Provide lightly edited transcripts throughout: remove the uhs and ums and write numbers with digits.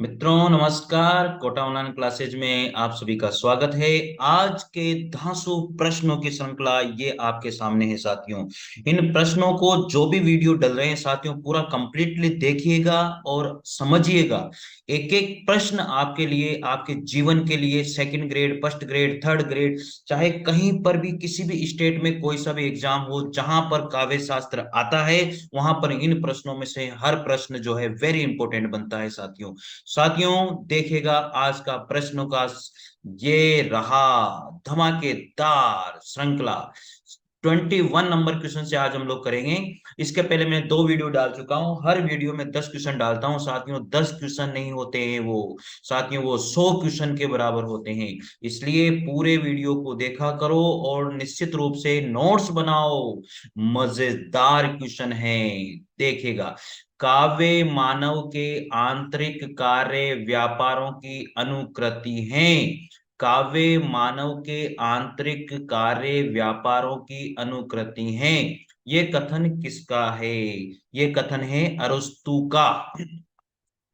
मित्रों नमस्कार। Kota online classes में आप सभी का स्वागत है। आज के धांसू प्रश्नों की श्रृंखला ये आपके सामने है साथियों। इन प्रश्नों को जो भी वीडियो डल रहे हैं साथियों पूरा कंप्लीटली देखिएगा और समझिएगा। एक एक प्रश्न आपके लिए, आपके जीवन के लिए, second grade, first grade, third grade, चाहे कहीं पर भी किसी भी स्टेट में कोई सा भी एग्जाम हो जहां पर काव्य शास्त्र आता है, वहां पर इन प्रश्नों में से हर प्रश्न जो है वेरी इंपॉर्टेंट बनता है साथियों। साथियों देखिएगा आज का प्रश्नों का ये रहा धमाकेदार श्रृंखला। 21 नंबर क्वेश्चन से आज हम लोग करेंगे। इसके पहले मैं दो वीडियो डाल चुका हूं, हर वीडियो में 10 क्वेश्चन डालता हूं साथियों। 10 क्वेश्चन नहीं होते हैं वो साथियों, वो 100 क्वेश्चन के बराबर होते हैं। इसलिए पूरे वीडियो को देखा करो और निश्चित रूप से नोट्स बनाओ। मजेदार क्वेश्चन है, देखेगा। काव्य मानव के आंतरिक कार्य व्यापारों की अनुकृति हैं। काव्य मानव के आंतरिक कार्य व्यापारों की अनुकृति हैं। ये कथन किसका है? ये कथन है अरस्तु का।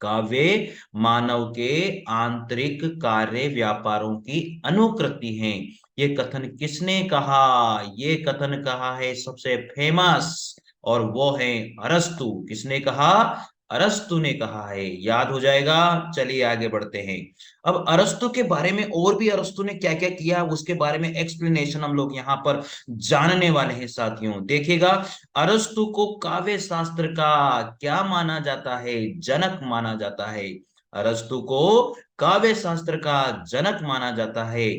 काव्य मानव के आंतरिक कार्य व्यापारों की अनुकृति हैं। ये कथन किसने कहा? ये कथन कहा है सबसे फेमस, और वो है अरस्तु। किसने कहा? अरस्तु ने कहा है। याद हो जाएगा। चलिए आगे बढ़ते हैं। अब अरस्तु के बारे में और भी अरस्तु ने क्या क्या किया उसके बारे में एक्सप्लेनेशन हम लोग यहाँ पर जानने वाले हैं साथियों। देखिएगा, अरस्तु को काव्य शास्त्र का क्या माना जाता है? जनक माना जाता है। अरस्तु को काव्य शास्त्र का जनक माना जाता है।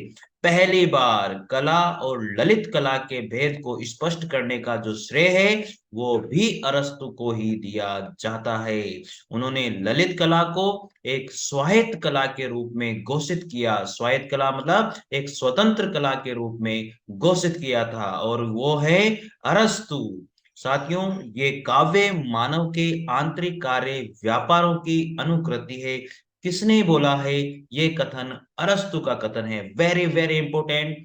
पहली बार कला और ललित कला के भेद को स्पष्ट करने का जो श्रेय है वो भी अरस्तु को ही दिया जाता है। उन्होंने ललित कला को एक स्वायत्त कला के रूप में घोषित किया। स्वायत्त कला मतलब एक स्वतंत्र कला के रूप में घोषित किया था, और वो है अरस्तु। साथियों, ये काव्य मानव के आंतरिक कार्य व्यापारों की अनुकृति है। किसने बोला है? ये कथन अरस्तु का कथन है। वेरी वेरी इंपॉर्टेंट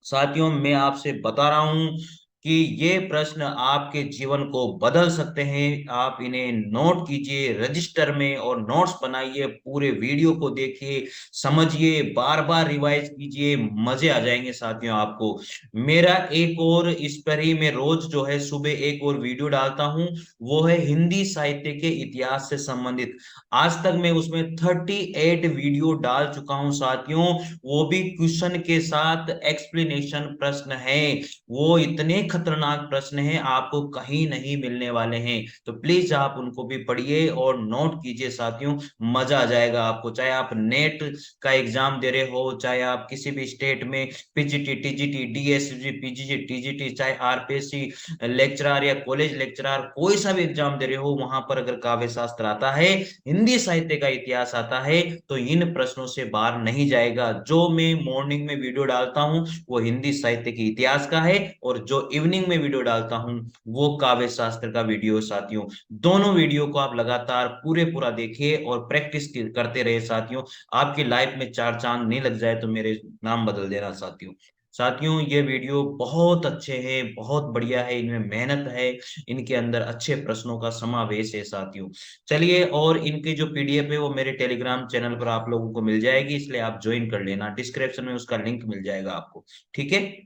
साथियों, मैं आपसे बता रहा हूं कि ये प्रश्न आपके जीवन को बदल सकते हैं। आप इन्हें नोट कीजिए रजिस्टर में और नोट्स बनाइए। पूरे वीडियो को देखिए, समझिए, बार बार रिवाइज कीजिए, मजे आ जाएंगे साथियों आपको। मेरा एक और इस पर ही मैं रोज जो है सुबह एक और वीडियो डालता हूं, वो है हिंदी साहित्य के इतिहास से संबंधित। आज तक मैं उसमें 38 वीडियो डाल चुका हूं साथियों। वो भी क्वेश्चन के साथ एक्सप्लेनेशन प्रश्न है। वो इतने खतरनाक प्रश्न हैं, आपको कहीं नहीं मिलने वाले हैं। तो प्लीज आप उनको भी पढ़िए और नोट कीजिए साथियों। मजा आ जाएगा आपको। चाहे आप नेट का एग्जाम दे रहे हो, चाहे आप किसी भी स्टेट में PGT, TGT, DSG, PGT, TGT, चाहे आरपीएससी लेक्चरर या कॉलेज लेक्चरर, कोई सा भी एग्जाम दे रहे हो, वहां पर अगर काव्य शास्त्र आता है, हिंदी साहित्य का इतिहास आता है, तो इन प्रश्नों से बाहर नहीं जाएगा। जो मैं मॉर्निंग में वीडियो डालता हूं वो हिंदी साहित्य के इतिहास का है, और जो इवनिंग में वीडियो डालता हूं वो काव्य शास्त्र का वीडियो साथियों। दोनों वीडियो को आप लगातार पूरा देखिए और प्रैक्टिस करते रहे साथियों। आपकी लाइफ में चार चांद नहीं लग जाए तो मेरे नाम बदल देना साथियों। साथियों, ये वीडियो बहुत अच्छे हैं, बहुत बढ़िया है, इनमें मेहनत है, इनके अंदर अच्छे प्रश्नों का समावेश है साथियों। चलिए, और इनकी जो पीडीएफ है वो मेरे टेलीग्राम चैनल पर आप लोगों को मिल जाएगी, इसलिए आप ज्वाइन कर लेना। डिस्क्रिप्शन में उसका लिंक मिल जाएगा आपको। ठीक है।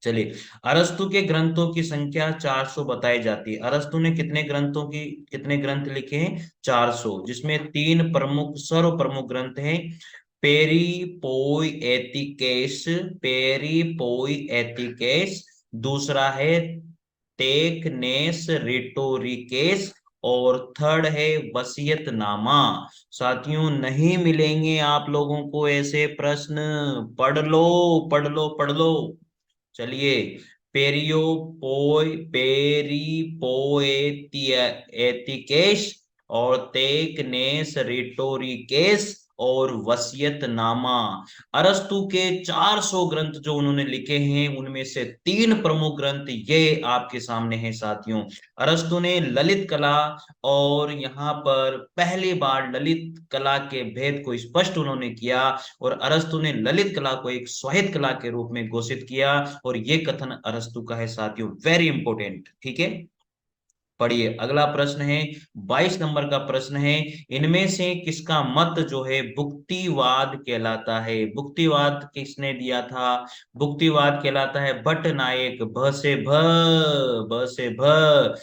चलिए, अरस्तु के ग्रंथों की संख्या 400 बताई जाती है। अरस्तु ने कितने ग्रंथ लिखे हैं? 400, जिसमें तीन प्रमुख, सर्व प्रमुख ग्रंथ हैं। पेरी पोई एतिकेस, पेरी पोई एतिकेस। दूसरा है टेकनेस रिटोरिकेस, और थर्ड है वसीयतनामा। साथियों, नहीं मिलेंगे आप लोगों को ऐसे प्रश्न। पढ़ लो, पढ़ लो, पढ़ लो। चलिए, पेरियो पोय पेरी पोएतिकेश, और तेकनेस रिटोरिकेस, और वसीयतनामा। अरस्तु के 400 ग्रंथ जो उन्होंने लिखे हैं, उनमें से तीन प्रमुख ग्रंथ ये आपके सामने हैं साथियों। अरस्तु ने ललित कला, और यहाँ पर पहली बार ललित कला के भेद को स्पष्ट उन्होंने किया, और अरस्तु ने ललित कला को एक स्वायत्त कला के रूप में घोषित किया, और ये कथन अरस्तु का है साथियों। Very important. ठीक है। पढ़िए अगला प्रश्न है, 22 नंबर का प्रश्न है, इनमें से किसका मत जो है भुक्तिवाद कहलाता है? भुक्तिवाद किसने दिया था? भुक्तिवाद कहलाता है भट्ट नायक, भ से भ, ब से भ।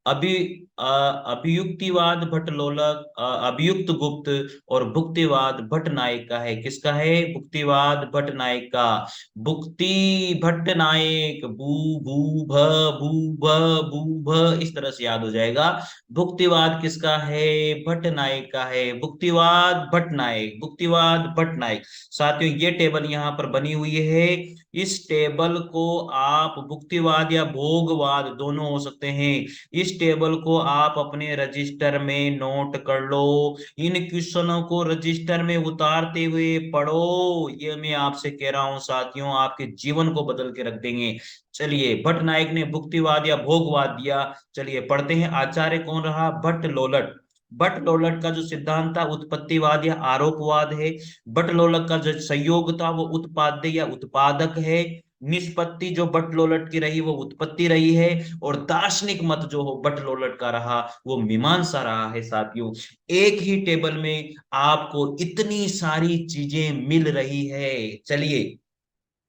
अभि अभियुक्तिवाद भट्ट लोलक, अभियुक्त गुप्त और भुक्तिवाद भट्ट नायक का है। किसका है? भुक्तिवाद भट्ट नायक का। भुक्ति भट्ट नायक, बू भू भ, बू भ, बू भ, इस तरह से याद हो जाएगा। भुक्तिवाद किसका है? भट्ट नायक का है। भुक्तिवाद भट्ट नायक, भुक्तिवाद भट्ट नायक। साथियों ये टेबल यहाँ पर बनी हुई है, इस टेबल को आप भुक्तिवाद या भोगवाद दोनों हो सकते हैं, इस टेबल को आप अपने रजिस्टर में नोट कर लो। इन क्वेश्चनों को रजिस्टर में उतारते हुए पढ़ो, ये मैं आपसे कह रहा हूं साथियों, आपके जीवन को बदल के रख देंगे। चलिए, भट्ट नायक ने भुक्तिवाद या भोगवाद दिया। चलिए पढ़ते हैं, आचार्य कौन रहा? भट्ट लोलट। भट्ट लोलट का जो सिद्धांत था उत्पत्तिवाद या आरोपवाद है। भट्ट लोलट का जो संयोग था वो उत्पाद्य या उत्पादक है। निष्पत्ति जो भट्ट लोलट की रही वो उत्पत्ति रही है, और दार्शनिक मत जो हो भट्ट लोलट का रहा वो मीमांसा रहा है। साथियों एक ही टेबल में आपको इतनी सारी चीजें मिल रही है। चलिए,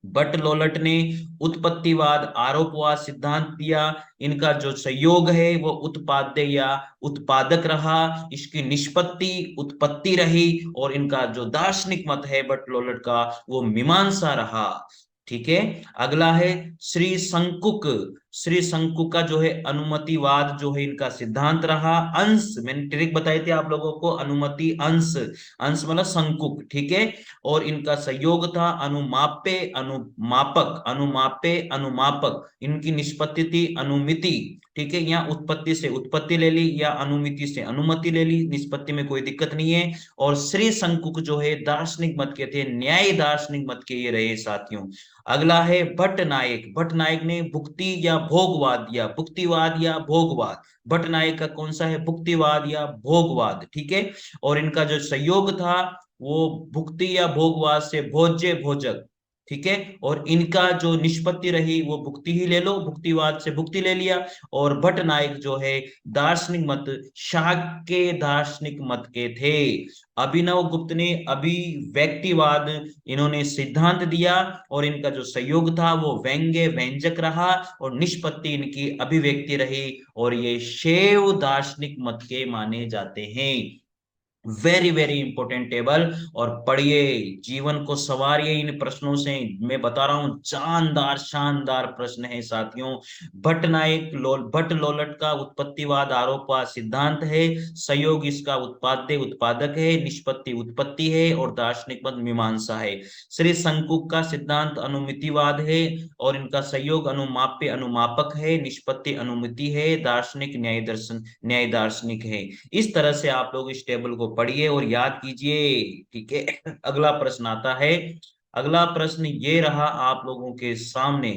भट्ट लोलट ने उत्पत्तिवाद आरोपवाद सिद्धांत दिया, इनका जो संयोग है वो उत्पाद्य या उत्पादक रहा, इसकी निष्पत्ति उत्पत्ति रही, और इनका जो दार्शनिक मत है भट्ट लोलट का वो मीमांसा रहा। ठीक है, अगला है श्री शंकुक। श्री शंकुक का जो है अनुमतिवाद जो है इनका सिद्धांत रहा। अंश मैंने ट्रिक बताई थी आप लोगों को, अनुमति अंश, अंश मतलब शंकुक। ठीक है, और इनका संयोग था अनुमाप्य अनुमापक, अनुमाप्य अनुमापक, इनकी निष्पत्ति थी अनुमिति। ठीक है, यहाँ उत्पत्ति से उत्पत्ति ले ली या अनुमिति से अनुमति ले ली, निष्पत्ति में कोई दिक्कत नहीं है। और श्री शंकुक जो है दार्शनिक मत के थे, न्याय दार्शनिक मत के ये रहे साथियों। अगला है भट्ट नायक। भट्ट नायक ने भुक्ति या भोगवाद दिया, भुक्तिवाद या भोगवाद। भट्ट नायक का कौन सा है? भुक्तिवाद या भोगवाद। ठीक है, और इनका जो संयोग था वो भुक्ति या भोगवाद से भोज्य भोजक। ठीक है, और इनका जो निष्पत्ति रही वो भुक्ति ही ले लो, भुक्तिवाद से भुक्ति ले लिया। और भट्ट नायक जो है दार्शनिक मत शाक्य दार्शनिक मत के थे। अभिनव गुप्त ने अभिव्यक्तिवाद इन्होंने सिद्धांत दिया, और इनका जो संयोग था वो व्यंग्य व्यंजक रहा, और निष्पत्ति इनकी अभिव्यक्ति रही, और ये शैव दार्शनिक मत के माने जाते हैं। वेरी वेरी इंपॉर्टेंट टेबल, और पढ़िए, जीवन को सवारिए इन प्रश्नों से। मैं बता रहा हूं जानदार शानदार प्रश्न है साथियों। भट्ट नायक भट्ट लोलट का उत्पत्तिवाद आरोपवाद सिद्धांत है, संयोग इसका उत्पाद्य उत्पादक है, निष्पत्ति उत्पत्ति है, और दार्शनिक मत मीमांसा है। श्री शंकुक का सिद्धांत अनुमितिवाद है, और इनका संयोग अनुमाप्य अनुमापक है, निष्पत्ति अनुमिति है, दार्शनिक न्याय दार्शनिक है। इस तरह से आप लोग इस टेबल को पढ़िए और याद कीजिए। ठीक है, अगला प्रश्न आता है। अगला प्रश्न ये रहा आप लोगों के सामने।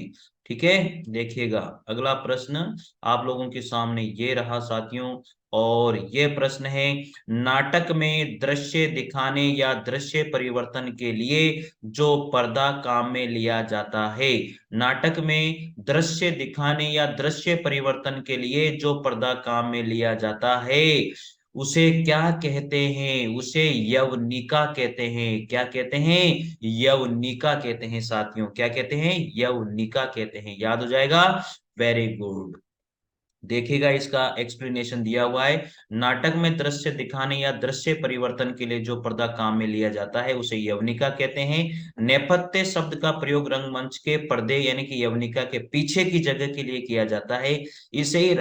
ठीक है, देखिएगा अगला प्रश्न आप लोगों के सामने ये रहा साथियों, और ये प्रश्न है, नाटक में दृश्य दिखाने या दृश्य परिवर्तन के लिए जो पर्दा काम में लिया जाता है। नाटक में दृश्य दिखाने या दृश्य परिवर्तन के लिए जो पर्दा काम में लिया जाता है उसे क्या कहते हैं? उसे यवनिका कहते हैं। क्या कहते हैं? यवनिका कहते हैं साथियों। क्या कहते हैं? यवनिका कहते हैं। याद हो जाएगा, वेरी गुड। देखिएगा इसका एक्सप्लेनेशन दिया हुआ है। नाटक में दृश्य दिखाने या दृश्य परिवर्तन के लिए जो पर्दा काम में लिया जाता है उसे यवनिका कहते हैं। नेपथ्य शब्द का प्रयोग रंगमंच के पर्दे यानी कि यवनिका के पीछे की जगह के लिए किया जाता है। इसे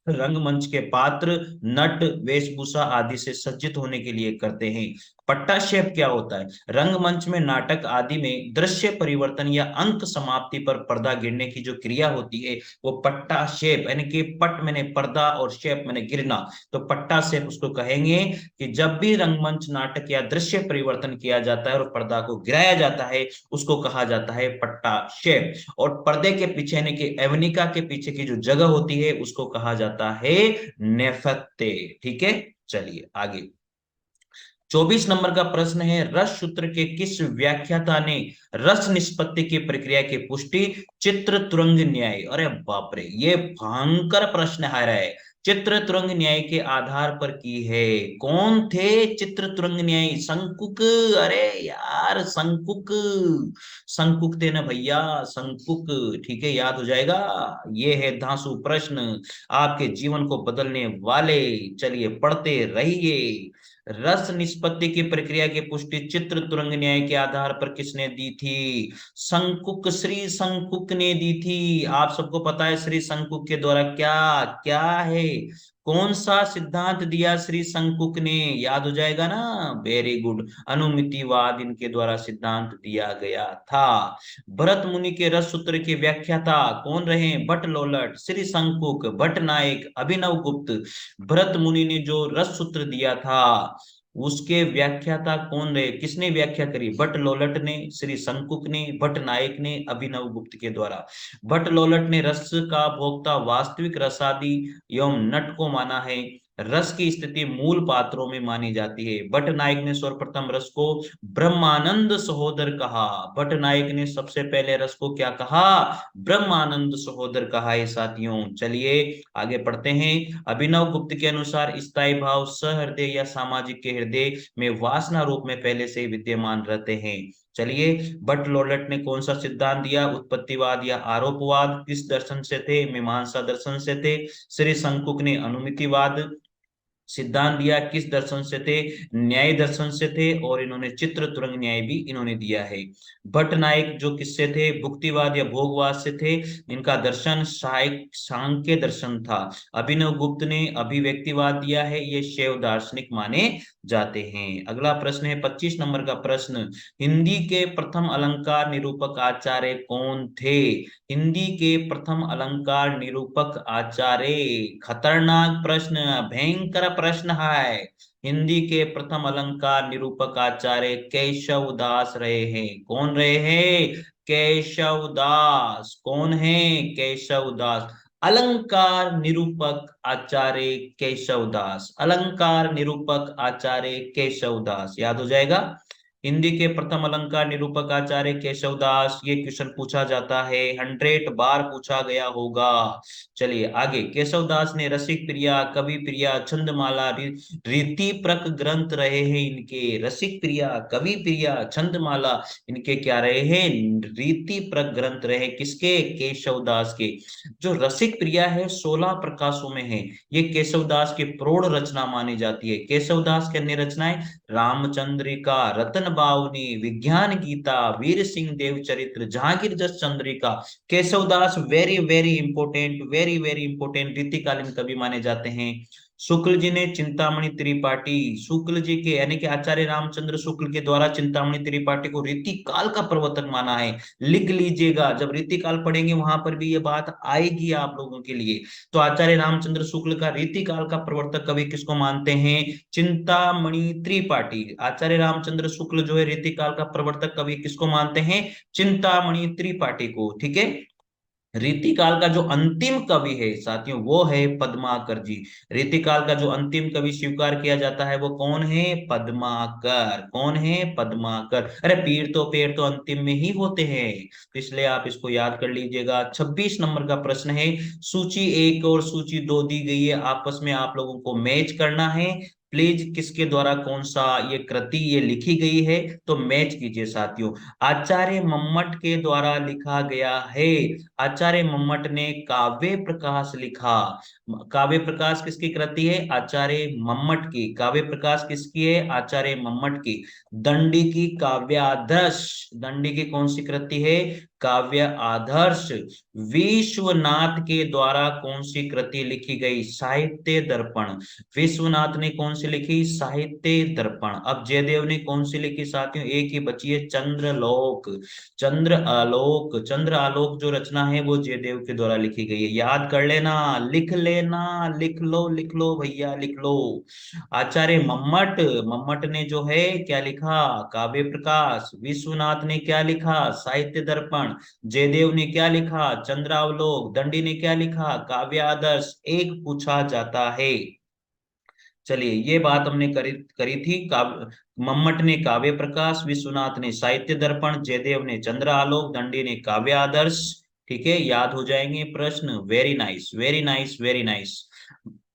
रंगमंच के पात्र नट वेशभूषा आदि से सज्जित होने के लिए करते हैं। पट्टाक्षेप क्या होता है? रंगमंच में नाटक आदि में दृश्य परिवर्तन या अंक समाप्ति पर पर्दा गिरने की जो क्रिया होती है वो पट्टाक्षेप, यानी कि पट मैंने पर्दा और शेप मैंने गिरना, तो पट्टाक्षेप उसको कहेंगे कि जब भी रंगमंच नाटक या दृश्य परिवर्तन किया जाता है और पर्दा को गिराया जाता है उसको कहा जाता है पट्टाक्षेप। और पर्दे के पीछे यानी कि एवनिका के पीछे की जो जगह होती है उसको कहा जाता है नेपथ्य। ठीक है, चलिए आगे। 24 नंबर का प्रश्न है, रस सूत्र के किस व्याख्याता ने रस निष्पत्ति की प्रक्रिया की पुष्टि चित्र तुरंग न्याय? अरे बाप रे, ये भयंकर प्रश्न आ रहा है। चित्रतुरंग न्याय के आधार पर की है। कौन थे चित्रतुरंग न्याय? संकुक। अरे यार संकुक, संकुक थे ना भैया, संकुक। ठीक है, याद हो जाएगा। ये है धांसू प्रश्न, आपके जीवन को बदलने वाले। चलिए पढ़ते रहिए। रस निष्पत्ति की प्रक्रिया की पुष्टि चित्रतुरंग न्याय के आधार पर किसने दी थी? संकुक, श्री संकुक ने दी थी। आप सबको पता है श्री संकुक के द्वारा क्या क्या है, कौन सा सिद्धांत दिया श्री संकुक ने? याद हो जाएगा ना, वेरी गुड। अनुमितिवाद इनके द्वारा सिद्धांत दिया गया था। भरत मुनि के रस सूत्र की व्याख्याता कौन रहे? भट्ट लोलट, श्री संकुक, भट्ट नायक, अभिनव गुप्त। भरत मुनि ने जो रस सूत्र दिया था उसके व्याख्याता कौन रहे? किसने व्याख्या करी? भट्ट लोलट ने, श्री संकुक ने, भट्ट नायक ने, अभिनव गुप्त के द्वारा। भट्ट लोलट ने रस का भोक्ता वास्तविक रसादी एवं नट को माना है। रस की स्थिति मूल पात्रों में मानी जाती है। भट्ट नायक ने सर्वप्रथम रस को ब्रह्मानंद सहोदर कहा। भट्ट नायक ने सबसे पहले रस को क्या कहा? ब्रह्मानंद सहोदर कहा है साथियों। चलिए आगे पढ़ते हैं। अभिनव गुप्त के अनुसार स्थायी भाव सहृदय या सामाजिक के हृदय में वासना रूप में पहले से ही विद्यमान रहते हैं। चलिए, भट्ट लोलट ने कौन सा सिद्धांत दिया? उत्पत्तिवाद या आरोपवाद। किस दर्शन से थे? मीमांसा दर्शन से थे। श्री संकुक ने अनुमितिवाद सिद्धांत दिया, किस दर्शन से थे? न्याय दर्शन से थे। और इन्होंने चित्रतुरंग न्याय भी इन्होंने दिया है। भट्ट नायक जो किससे थे? भुक्तिवाद या भोगवाद से थे। इनका दर्शन सांख्य दर्शन था। अभिनव गुप्त ने अभिव्यक्तिवाद दिया है, ये शैव दार्शनिक माने जाते हैं। अगला प्रश्न है 25 नंबर का प्रश्न। हिंदी के प्रथम अलंकार निरूपक आचार्य कौन थे? हिंदी के प्रथम अलंकार निरूपक आचार्य। खतरनाक प्रश्न, भयंकर प्रश्न है। हिंदी के प्रथम अलंकार निरूपक आचार्य केशव दास रहे हैं। कौन रहे हैं? केशव दास। कौन है? केशव दास। अलंकार निरूपक आचार्य केशव दास। अलंकार निरूपक आचार्य केशव दास, याद हो जाएगा। हिंदी के प्रथम अलंकार निरूपक आचार्य केशव दास। ये क्वेश्चन पूछा जाता है, 100 बार पूछा गया होगा। चलिए आगे। केशव दास ने रसिक प्रिया, कवि प्रिया, छंदमाला, रीति प्रक ग्रंथ रहे हैं इनके। रसिक प्रिया, कवि प्रिया, छंदमाला इनके क्या रहे हैं? रीति प्रक ग्रंथ रहे। किसके? केशव दास के। जो रसिक प्रिया है 16 प्रकाशों में है। ये केशव दास की प्रौढ़ रचना मानी जाती है। केशव दास की अन्य रचनाएं रामचंद्रिका, रतन बावनी, विज्ञान गीता, वीर सिंह देव Charitra, Jahangir Jas Chandrika. Keshavdas very very important, very very important रीतिकालीन कवि माने जाते हैं। शुक्ल जी ने चिंतामणि त्रिपाठी, शुक्ल जी के यानी कि आचार्य रामचंद्र शुक्ल के द्वारा चिंतामणि त्रिपाठी को रीतिकाल का प्रवर्तक माना है। लिख लीजिएगा, जब रीतिकाल पढ़ेंगे वहां पर भी ये बात आएगी आप लोगों के लिए। तो आचार्य रामचंद्र शुक्ल का रीतिकाल का प्रवर्तक कवि किसको मानते हैं? चिंतामणि त्रिपाठी। आचार्य रामचंद्र शुक्ल जो है रीतिकाल का प्रवर्तक कवि किसको मानते हैं? चिंतामणि त्रिपाठी को। ठीक है। रीतिकाल का जो अंतिम कवि है साथियों वो है पद्माकर जी। रीतिकाल का जो अंतिम कवि स्वीकार किया जाता है वो कौन है? पद्माकर। कौन है? पद्माकर। अरे पेड़ तो अंतिम में ही होते हैं, तो इसलिए आप इसको याद कर लीजिएगा। 26 नंबर का प्रश्न है। सूची 1 और सूची 2 दी गई है, आपस में आप लोगों को मैच करना है। प्लीज किसके द्वारा कौन सा ये कृति ये लिखी गई है तो मैच कीजिए साथियों। आचार्य मम्मट के द्वारा लिखा गया है। आचार्य मम्मट ने काव्य प्रकाश लिखा। काव्य प्रकाश किसकी कृति है? आचार्य मम्मट की। काव्य प्रकाश किसकी है? आचार्य मम्मट की। दंडी की काव्यादर्श, दंडी की कौन सी कृति है? काव्य आदर्श। विश्वनाथ के द्वारा कौन सी कृति लिखी गई? साहित्य दर्पण। विश्वनाथ ने कौन सी लिखी? साहित्य दर्पण। अब जयदेव ने कौन सी लिखी साथियों? एक ही बची है, चंद्रलोक। चंद्र आलोक। चंद्र आलोक जो रचना है वो जयदेव के द्वारा लिखी गई है। याद कर लेना, लिख लो भैया, लिख लो। आचार्य मम्मट, मम्मट ने जो है क्या लिखा? काव्य प्रकाश। विश्वनाथ ने क्या लिखा? साहित्य दर्पण। जयदेव ने क्या लिखा? चंद्रावलोक। दंडी ने क्या लिखा? काव्य आदर्श। एक पूछा जाता है। चलिए ये बात हमने करी करी थी। काव्य मम्मट ने काव्य प्रकाश, विश्वनाथ ने साहित्य दर्पण, जयदेव ने चंद्र आलोक, दंडी ने काव्य आदर्श। ठीक है, याद हो जाएंगे प्रश्न। Very nice, very nice, very nice.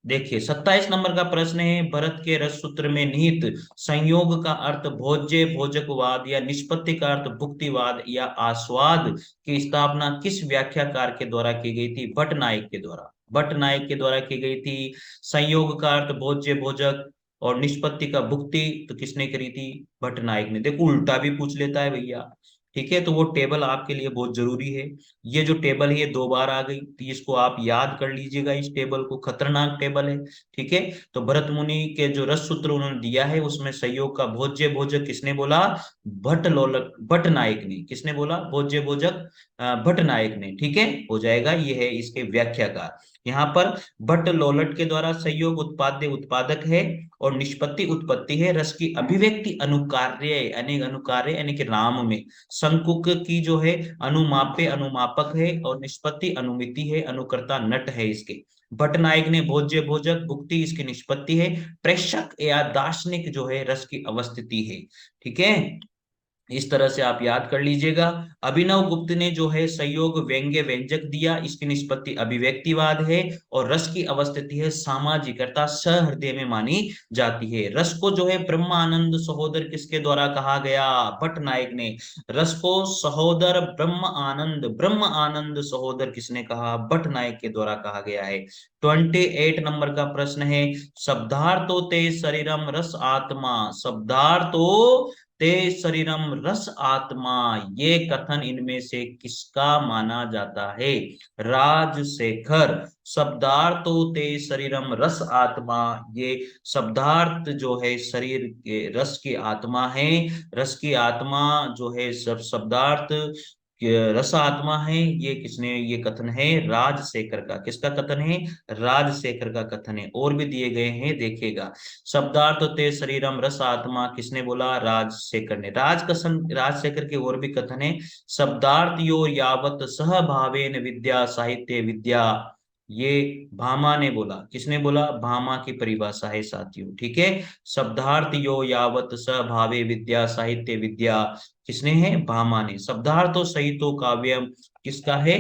देखिए 27 नंबर का प्रश्न है, भरत के रस सूत्र में निहित संयोग का अर्थ भोज्य भोजकवाद या निष्पत्ति का अर्थ भुक्तिवाद या आस्वाद की स्थापना किस व्याख्याकार के द्वारा की गई थी? भट्ट नायक के द्वारा, भट्ट नायक के द्वारा की गई थी। संयोग का अर्थ भोज्य भोजक और निष्पत्ति का भुक्ति तो किसने करी थी? भट्ट नायक ने। देखो उल्टा भी पूछ लेता है भैया, ठीक है, तो वो टेबल आपके लिए बहुत जरूरी है। ये जो टेबल है ये 2 बार आ गई, तो इसको आप याद कर लीजिएगा, इस टेबल को, खतरनाक टेबल है। ठीक है, तो भरत मुनि के जो रस सूत्र उन्होंने दिया है उसमें संयोग का भोज्य भोजक किसने बोला? भट्ट लोलक, भट्ट नायक ने। किसने बोला? भोज्य भोजक भट्ट नायक ने। ठीक है, हो जाएगा, ये है इसके व्याख्याकार। यहाँ पर भट्ट लोलट के द्वारा संयोग उत्पाद्य उत्पादक है और निष्पत्ति उत्पत्ति है। रस की अभिव्यक्ति अनुकार्य यानी अनुकार्य यानी कि राम में, संकुक की जो है अनुमाप्य अनुमापक है और निष्पत्ति अनुमिति है, अनुकर्ता नट है इसके। भट्ट नायक ने भोज्य भोजक भुक्ति इसकी निष्पत्ति है, प्रेषक या दार्शनिक जो है रस की अवस्थिति है। ठीक है, इस तरह से आप याद कर लीजिएगा। अभिनव गुप्त ने जो है संयोग व्यंग्य व्यंजक दिया, इसकी निष्पत्ति अभिव्यक्तिवाद है और रस की अवस्थिति है सामाजिकता सहृदय में मानी जाती है। रस को जो है ब्रह्मानंद सहोदर किसके द्वारा कहा गया? भट्ट नायक ने। रस को सहोदर ब्रह्म आनंद सहोदर किसने कहा? भट्ट नायक के द्वारा कहा गया है। 28 नंबर का प्रश्न है, शब्दार्थो ते शरीरम रस आत्मा, शब्दार्थो ते शरीरम रस आत्मा, ये कथन इनमें से किसका माना जाता है? राजशेखर। शब्दार्थो ते शरीरम रस आत्मा, ये शब्दार्थ जो है शरीर के रस की आत्मा है। रस की आत्मा जो है सब शब्दार्थ रस आत्मा है, ये किसने, ये कथन है राजशेखर का। किसका कथन है? राजशेखर का कथन है। और भी दिए गए हैं, देखिएगा। शब्दार्थ ते शरीरम रस आत्मा किसने बोला? राजशेखर ने। राजशेखर के और भी कथन है, शब्दार्थ यो यावत सहभावेन विद्या साहित्य विद्या, ये भामा ने बोला। किसने बोला? भामा की परिभाषा है साथियों। ठीक है, शब्दार्थ यो यावत सहभावे विद्या साहित्य विद्या किसने है? भामा ने। शब्दार्थो सहितो काव्यम किसका है?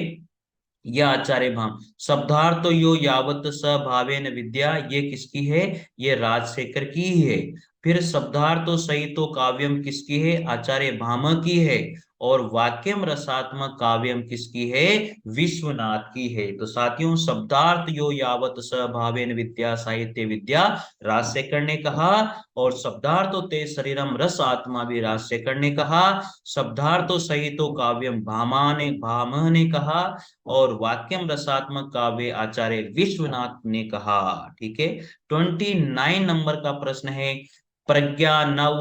यह आचार्य भाम। शब्दार्थो यो यावत सभावेन विद्या, ये किसकी है? ये राजशेखर की ही है। फिर शब्दार्थो सहितो काव्यम किसकी है? आचार्य भामा की है। और वाक्यम रसात्मक काव्यम किसकी है? विश्वनाथ की है। तो साथियों, शब्दार्थ यो यावत सभावेन विद्या साहित्य विद्या राजशेखर ने कहा, और शब्दार्थो ते शरीरम रस आत्मा भी राजशेखर ने कहा। शब्दार्थो सहितो काव्यम भामा ने कहा, और वाक्यम रसात्मक काव्य आचार्य विश्वनाथ ने कहा। ठीक है, 29 नंबर का प्रश्न है, प्रज्ञा नव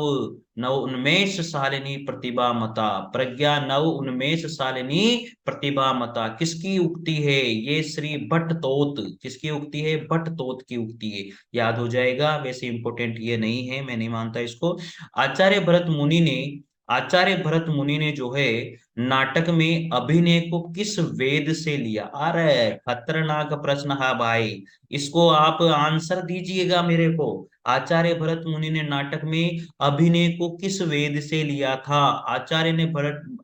नव उन्मेष शालिनी प्रतिभा मता, प्रज्ञा नव उन्मेष शालिनी प्रतिभा मता किसकी उक्ति है? ये श्री भट्ट तोत। किसकी उक्ति है? भट्ट तोत की उक्ति है। याद हो जाएगा, वैसे इंपोर्टेंट ये नहीं है, मैं नहीं मानता इसको। आचार्य भरत मुनि ने, आचार्य भरत मुनि ने जो है नाटक में अभिनय को किस वेद से लिया? अरे खतरनाक प्रश्न है भाई, इसको आप आंसर दीजिएगा मेरे को। आचार्य भरत मुनि ने नाटक में अभिनय को किस वेद से लिया था?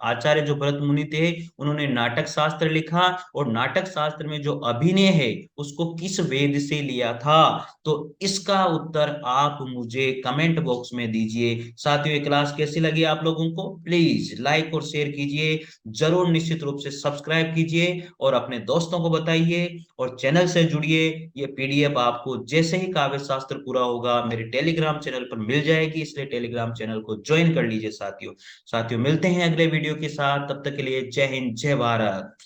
आचार्य जो भरत मुनि थे उन्होंने नाटक शास्त्र लिखा, और नाटक शास्त्र में जो अभिनय है उसको किस वेद से लिया था? तो इसका उत्तर आप मुझे कमेंट बॉक्स में दीजिए। साथियों, ये क्लास कैसी लगी आप लोगों को? प्लीज लाइक और शेयर कीजिए, जरूर निश्चित रूप से सब्सक्राइब कीजिए और अपने दोस्तों को बताइए, और चैनल से जुड़िए। ये पीडीएफ आपको जैसे ही काव्य शास्त्र पूरा होगा मेरे टेलीग्राम चैनल पर मिल जाएगी, इसलिए टेलीग्राम चैनल को ज्वाइन कर लीजिए साथियों। साथियों, मिलते हैं अगले वीडियो के साथ, तब तक के लिए जय हिंद जय भारत।